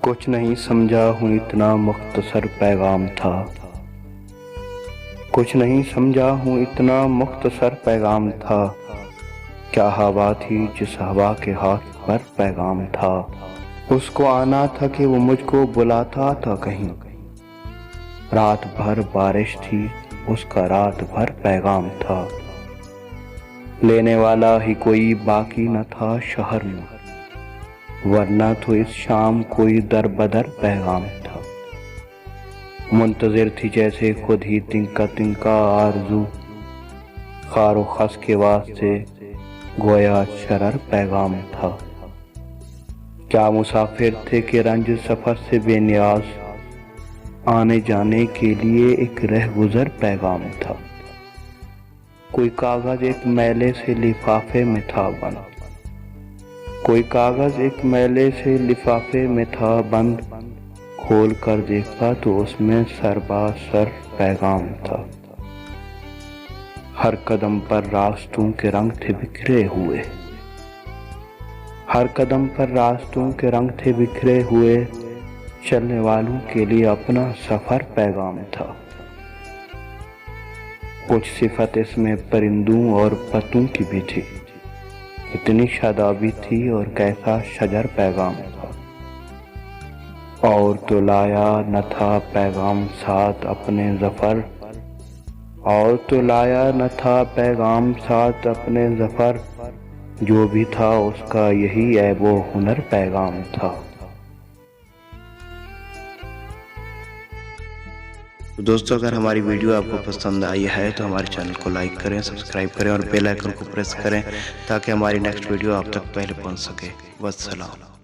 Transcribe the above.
کچھ نہیں سمجھا ہوں اتنا مختصر پیغام تھا، کچھ نہیں سمجھا ہوں اتنا مختصر پیغام تھا، کیا ہوا تھی جس ہوا کے ہاتھ پر پیغام تھا، اس کو آنا تھا کہ وہ مجھ کو بلاتا تھا کہیں، رات بھر بارش تھی اس کا رات بھر پیغام تھا، لینے والا ہی کوئی باقی نہ تھا شہر میں، ورنہ تو اس شام کوئی در بدر پیغام تھا، منتظر تھی جیسے خود ہی تنکا تنکا آرزو، خار و خس کے واسطے گویا شرر پیغام تھا، کیا مسافر تھے کہ رنج سفر سے بے نیاز، آنے جانے کے لیے ایک رہ گزر پیغام تھا، کوئی کاغذ ایک میلے سے لفافے میں تھا بند، کوئی کاغذ ایک میلے سے لفافے میں تھا بند، کھول کر دیکھا تو اس میں سر با سر پیغام تھا، ہر قدم پر راستوں کے رنگ تھے بکھرے ہوئے، ہر قدم پر راستوں کے رنگ تھے بکھرے ہوئے، چلنے والوں کے لیے اپنا سفر پیغام تھا، کچھ صفت اس میں پرندوں اور پتوں کی بھی تھی، اتنی شادابی تھی اور کیسا شجر پیغام تھا، اور تو لایا نہ تھا پیغام ساتھ اپنے ظفر، اور تو لایا نہ تھا پیغام ساتھ اپنے ظفر، جو بھی تھا اس کا یہی عیب و ہنر پیغام تھا۔ دوستو اگر ہماری ویڈیو آپ کو پسند آئی ہے تو ہمارے چینل کو لائک کریں، سبسکرائب کریں اور بیل آئیکن کو پریس کریں تاکہ ہماری نیکسٹ ویڈیو آپ تک پہلے پہنچ سکے۔ والسلام۔